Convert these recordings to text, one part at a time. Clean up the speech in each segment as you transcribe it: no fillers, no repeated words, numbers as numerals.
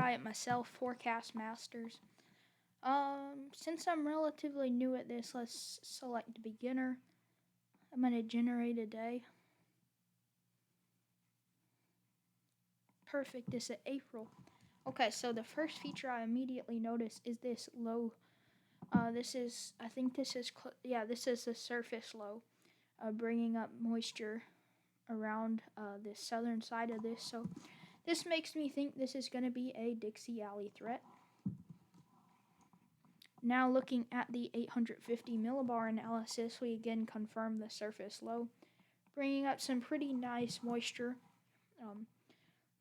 by it myself, Forecast Masters. Since I'm relatively new at this, let's select beginner. I'm going to generate a day. Perfect, this is April. Okay, so the first feature I immediately notice is this low. This is the surface low, bringing up moisture around the southern side of this. So this makes me think this is going to be a Dixie Alley threat. Now looking at the 850 millibar analysis, we again confirm the surface low, bringing up some pretty nice moisture.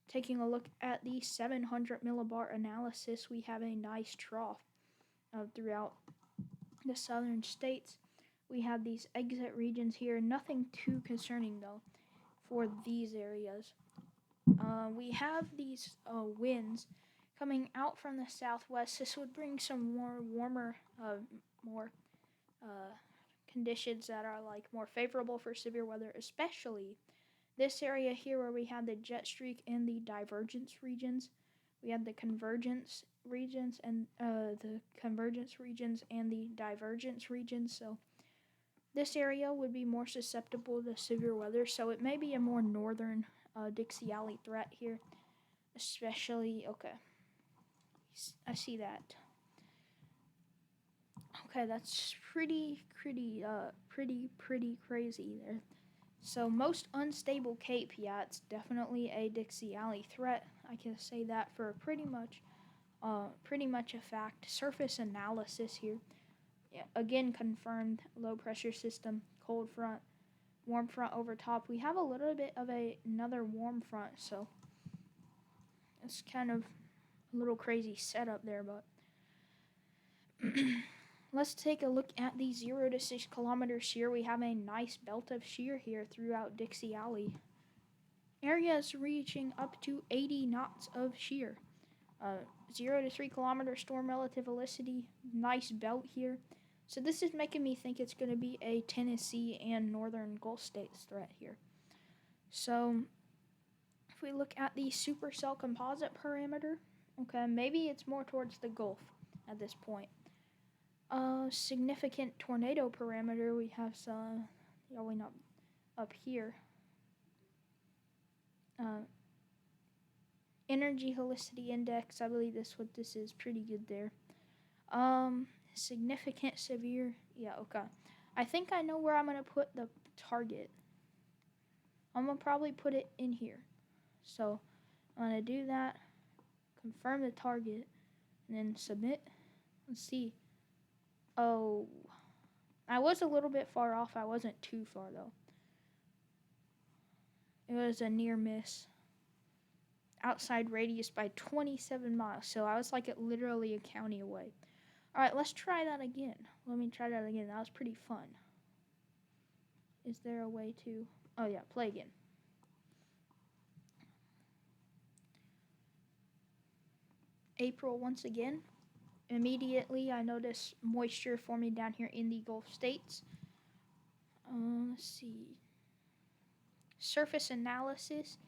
Taking a look at the 700 millibar analysis, we have a nice trough throughout the southern states. We have these exit regions here, nothing too concerning though for these areas. We have these winds coming out from the southwest. This would bring some more warmer, more conditions that are like more favorable for severe weather, especially this area here where we have the jet streak and the divergence regions. We have the convergence regions and the divergence regions. So this area would be more susceptible to severe weather. So it may be a more northern Dixie Alley threat here, especially. Okay, I see that. Okay, that's pretty crazy there. So most unstable Cape, yeah, it's definitely a Dixie Alley threat. I can say that for pretty much a fact. Surface analysis here, yeah, again confirmed low pressure system, cold front, warm front over top. We have a little bit of another warm front, so it's kind of a little crazy setup there, but let's take a look at the 0 to 6 kilometer shear. We have a nice belt of shear here throughout Dixie Alley. Areas reaching up to 80 knots of shear. 0 to 3 kilometer storm relative velocity, nice belt here. So this is making me think it's going to be a Tennessee and northern Gulf states threat here. So if we look at the supercell composite parameter, okay, maybe it's more towards the Gulf at this point. Significant tornado parameter, we have some going up here. Energy helicity index, I believe this is pretty good there. Significant severe, yeah, okay. I think I know where I'm gonna put the target. I'm gonna probably put it in here. So I'm gonna do that, confirm the target, and then submit. Let's see. Oh, I was a little bit far off. I wasn't too far though. It was a near miss. Outside radius by 27 miles. So I was like literally a county away. Alright, let's try that again. Let me try that again. That was pretty fun. Is there a way to... Oh yeah, play again. April once again. Immediately I notice moisture forming down here in the Gulf states. Let's see. Surface analysis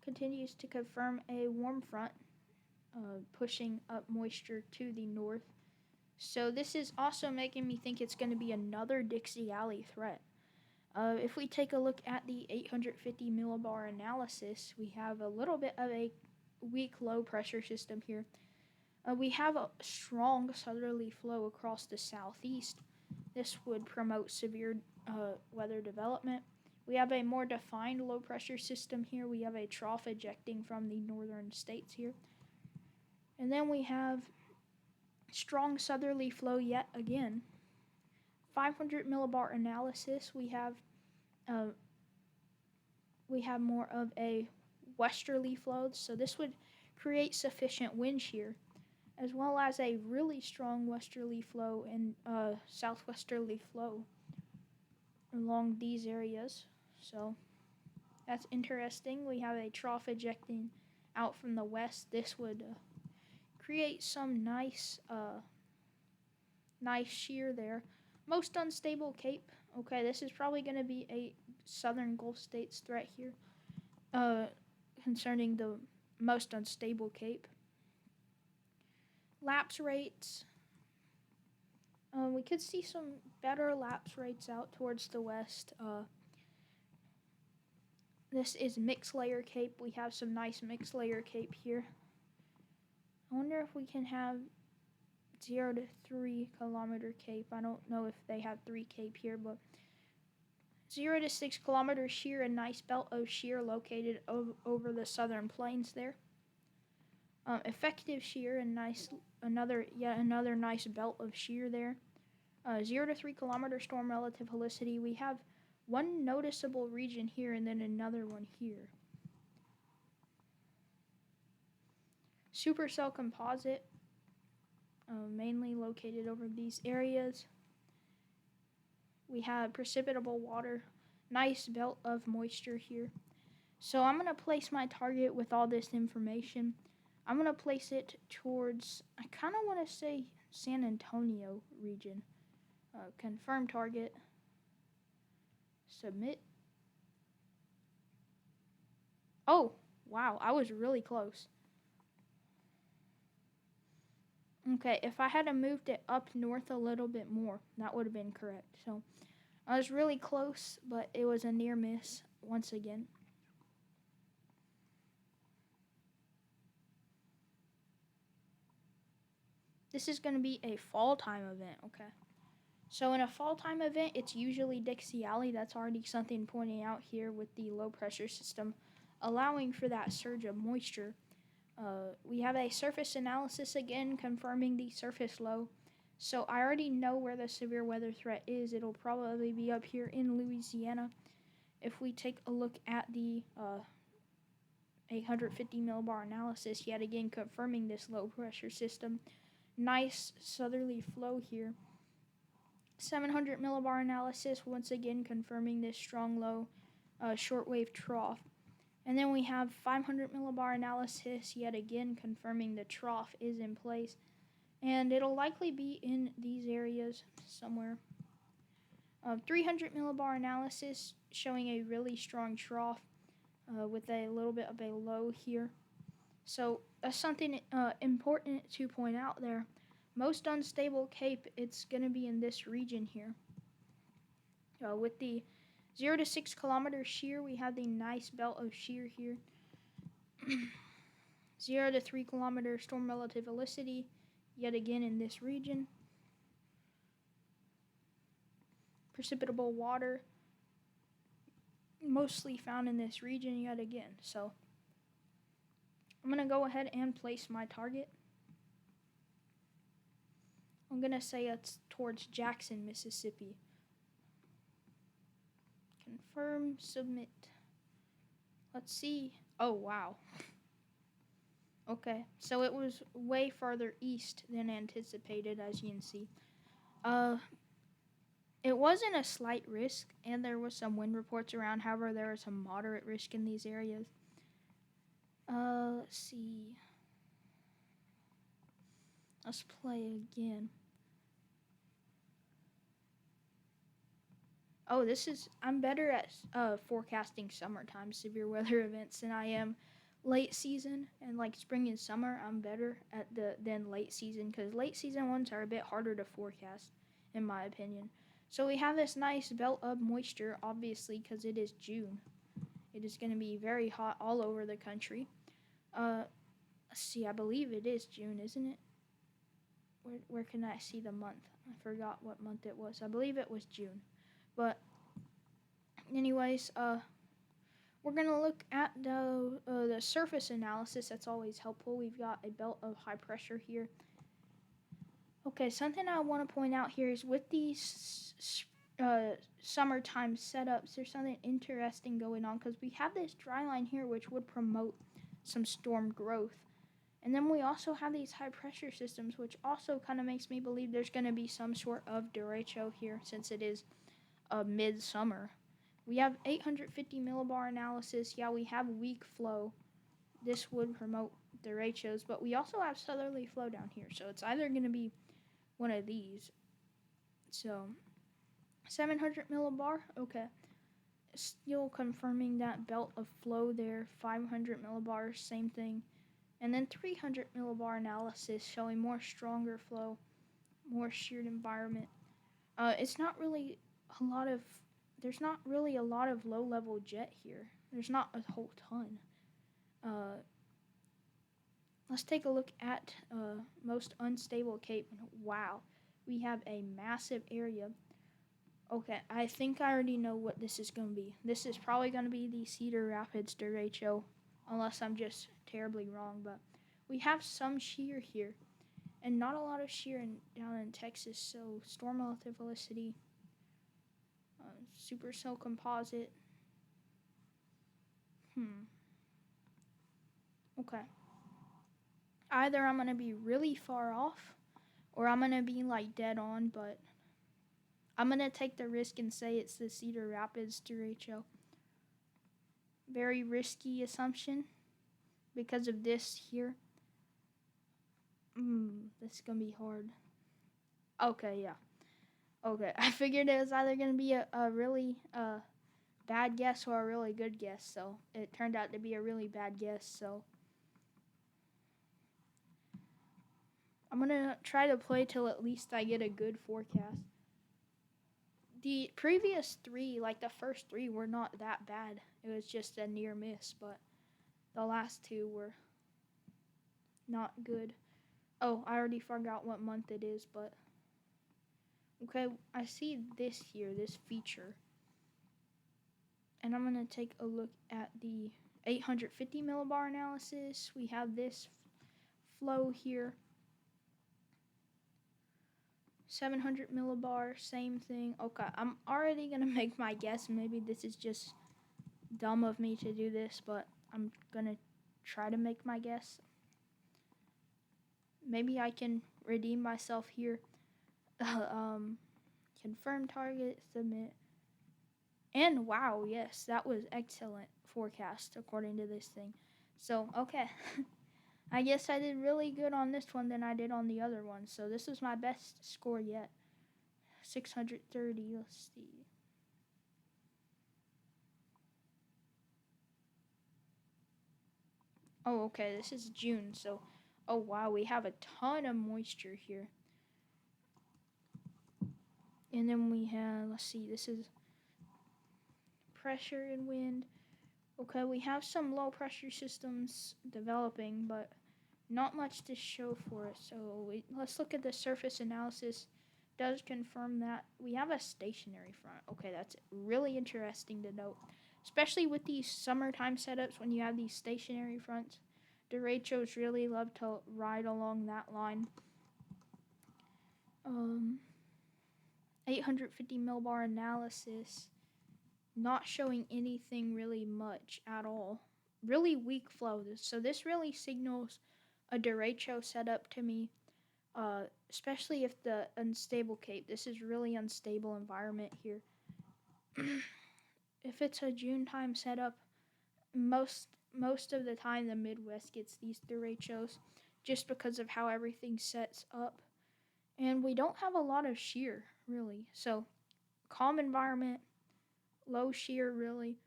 continues to confirm a warm front, pushing up moisture to the north. So this is also making me think it's going to be another Dixie Alley threat. If we take a look at the 850 millibar analysis, we have a little bit of a weak low pressure system here. We have a strong southerly flow across the southeast. This would promote severe weather development. We have a more defined low pressure system here. We have a trough ejecting from the northern states here. And then we have strong southerly flow yet again. 500 millibar analysis, we have more of a westerly flow. So this would create sufficient wind shear, as well as a really strong westerly flow and southwesterly flow along these areas. So that's interesting. We have a trough ejecting out from the west. This would create some nice shear there. Most unstable Cape. Okay, this is probably going to be a southern Gulf states threat here concerning the most unstable Cape. Lapse rates. We could see some better lapse rates out towards the west. This is mixed layer cape. We have some nice mixed layer cape here. I wonder if we can have 0 to 3 kilometer cape. I don't know if they have 3 cape here, but 0 to 6 kilometer shear, a nice belt of shear located over the southern plains there. Effective shear and yet another nice belt of shear there. 0 to 3 kilometer storm relative helicity. We have one noticeable region here and then another one here. Supercell composite, mainly located over these areas. We have precipitable water, nice belt of moisture here. So I'm going to place my target with all this information. I'm going to place it towards, I kind of want to say San Antonio region. Confirm target. Submit. Oh, wow, I was really close. Okay, if I had moved it up north a little bit more, that would have been correct. So I was really close, but it was a near miss once again. This is going to be a fall time event, okay? So in a fall time event, it's usually Dixie Alley. That's already something pointing out here with the low pressure system, allowing for that surge of moisture. We have a surface analysis again, confirming the surface low. So I already know where the severe weather threat is. It'll probably be up here in Louisiana. If we take a look at the 850 millibar analysis, yet again confirming this low pressure system. Nice southerly flow here. 700 millibar analysis, once again confirming this strong low shortwave trough. And then we have 500 millibar analysis, yet again confirming the trough is in place. And it'll likely be in these areas somewhere. 300 millibar analysis showing a really strong trough with a little bit of a low here. So that's something important to point out there. Most unstable cape, it's going to be in this region here. With the 0 to 6 kilometer shear, we have the nice belt of shear here. 0 to 3 kilometer storm relative helicity, yet again in this region. Precipitable water, mostly found in this region yet again. So I'm going to go ahead and place my target. I'm going to say it's towards Jackson, Mississippi. Confirm, submit. Let's see. Oh, wow. Okay, so it was way farther east than anticipated, as you can see. It wasn't a slight risk, and there was some wind reports around. However, there was some moderate risk in these areas. Let's see. Let's play again. Oh, I'm better at forecasting summertime severe weather events than I am late season, and like spring and summer, I'm better at than late season, because late season ones are a bit harder to forecast, in my opinion. So we have this nice belt of moisture, obviously, because it is June. It is going to be very hot all over the country. Let's see, I believe it is June, isn't it? Where can I see the month? I forgot what month it was. I believe it was June. But anyways, we're going to look at the surface analysis. That's always helpful. We've got a belt of high pressure here. Okay, something I want to point out here is with these summertime setups, there's something interesting going on, because we have this dry line here which would promote some storm growth. And then we also have these high pressure systems, which also kind of makes me believe there's going to be some sort of derecho here, since it is midsummer. We have 850 millibar analysis. Yeah, we have weak flow. This would promote derechos, but we also have southerly flow down here, so it's either going to be one of these. So 700 millibar, okay. Still confirming that belt of flow there. 500 millibars, same thing. And then 300 millibar analysis showing more stronger flow, more sheared environment. It's not really a lot of, there's not really a lot of low level jet here. There's not a whole ton. Uh, let's take a look at most unstable cape. Wow, we have a massive area. Okay, I think I already know what this is going to be. This is probably going to be the Cedar Rapids derecho, unless I'm just terribly wrong. But we have some shear here, and not a lot of shear down in Texas. So storm relative velocity, supercell composite. Okay. Either I'm going to be really far off, or I'm going to be like dead on, but I'm going to take the risk and say it's the Cedar Rapids derecho. Very risky assumption because of this here. This is going to be hard. Okay, yeah. Okay, I figured it was either going to be a really bad guess or a really good guess, so it turned out to be a really bad guess, so I'm going to try to play till at least I get a good forecast. The previous three, like the first three, were not that bad. It was just a near miss, but the last two were not good. Oh, I already forgot what month it is, but okay, I see this here, this feature. And I'm going to take a look at the 850 millibar analysis. We have this flow here. 700 millibar, same thing. Okay, I'm already going to make my guess. Maybe this is just dumb of me to do this, but I'm going to try to make my guess. Maybe I can redeem myself here. Confirm target, submit. And wow, yes, that was excellent forecast according to this thing. So, okay. I guess I did really good on this one than I did on the other one. So this is my best score yet. 630, let's see. Oh, okay, this is June. So, oh wow, we have a ton of moisture here. And then we have, let's see, this is pressure and wind. Okay, we have some low pressure systems developing, but not much to show for it. So let's look at the surface analysis. Does confirm that we have a stationary front. Okay, that's really interesting to note, especially with these summertime setups when you have these stationary fronts. Derechos really love to ride along that line. 850 millibar analysis, not showing anything really much at all. Really weak flow. So this really signals a derecho setup to me, especially if the unstable cape. This is really unstable environment here. If it's a June time setup, most of the time the Midwest gets these derechos just because of how everything sets up. And we don't have a lot of shear, really. So calm environment, low shear, really.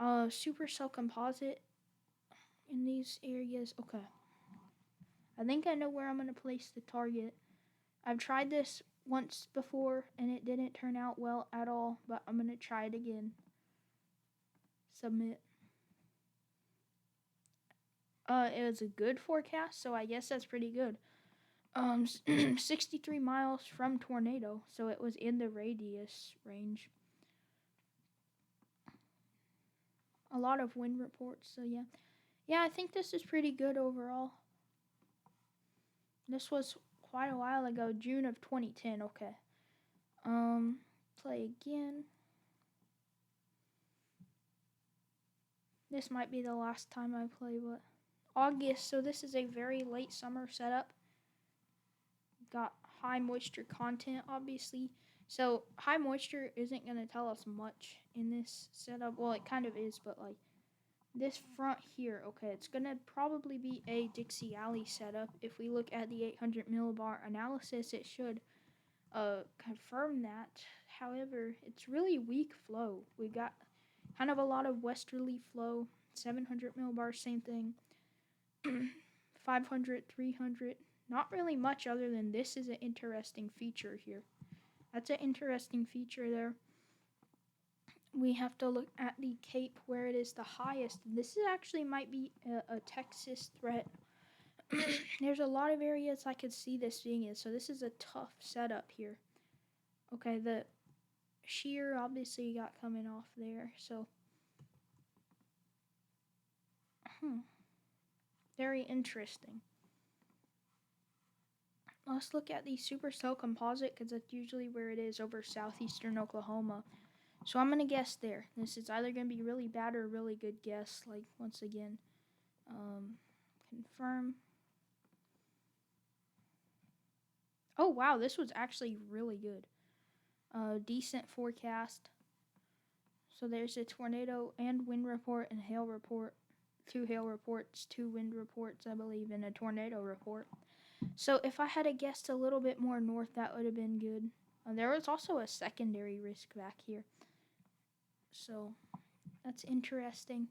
Supercell composite in these areas. Okay. I think I know where I'm going to place the target. I've tried this once before and it didn't turn out well at all, but I'm going to try it again. Submit. It was a good forecast, so I guess that's pretty good. 63 miles from tornado, so it was in the radius range. A lot of wind reports, so yeah. Yeah, I think this is pretty good overall. This was quite a while ago, June of 2010, okay. Play again. This might be the last time I play, but August, so this is a very late summer setup. Got high moisture content, obviously. So high moisture isn't going to tell us much in this setup. Well, it kind of is, but like this front here, okay, it's going to probably be a Dixie Alley setup. If we look at the 800 millibar analysis, it should confirm that. However, it's really weak flow. We got kind of a lot of westerly flow. 700 millibar, same thing. 500, 300. Not really much other than this is an interesting feature here. That's an interesting feature there. We have to look at the Cape where it is the highest. This is actually might be a Texas threat. There's a lot of areas I could see this being in, so this is a tough setup here. Okay, the shear obviously got coming off there, so very interesting. Let's look at the supercell composite because that's usually where it is over southeastern Oklahoma. So I'm gonna guess there. This is either gonna be really bad or a really good guess. Like once again, confirm. Oh wow, this was actually really good. Decent forecast. So there's a tornado and wind report and hail report. 2 hail reports, 2 wind reports, I believe, and a tornado report. So if I had guessed a little bit more north, that would have been good. There was also a secondary risk back here. So that's interesting.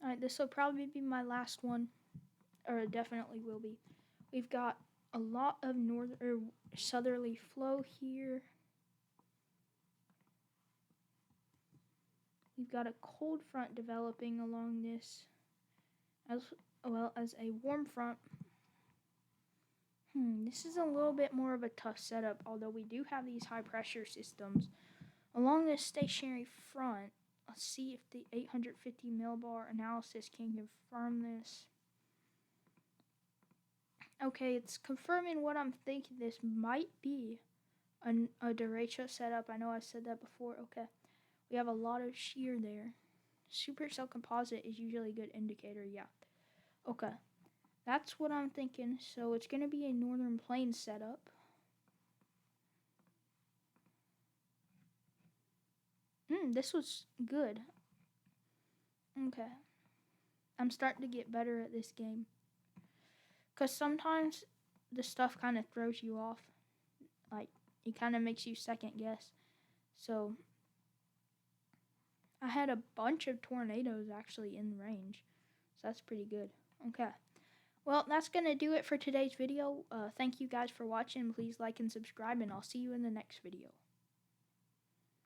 Alright, this will probably be my last one. Or it definitely will be. We've got a lot of southerly flow here. We've got a cold front developing along this, as well as a warm front. This is a little bit more of a tough setup, although we do have these high pressure systems along this stationary front. Let's see if the 850 millibar analysis can confirm this. Okay, it's confirming what I'm thinking. This might be a derecho setup. I know I said that before. Okay, we have a lot of shear there. Supercell composite is usually a good indicator. Yeah. Okay, that's what I'm thinking. So it's going to be a northern plains setup. This was good. Okay. I'm starting to get better at this game. Because sometimes the stuff kind of throws you off. Like, it kind of makes you second guess. So, I had a bunch of tornadoes actually in range. So, that's pretty good. Okay. Well, that's going to do it for today's video. Thank you guys for watching. Please like and subscribe, and I'll see you in the next video.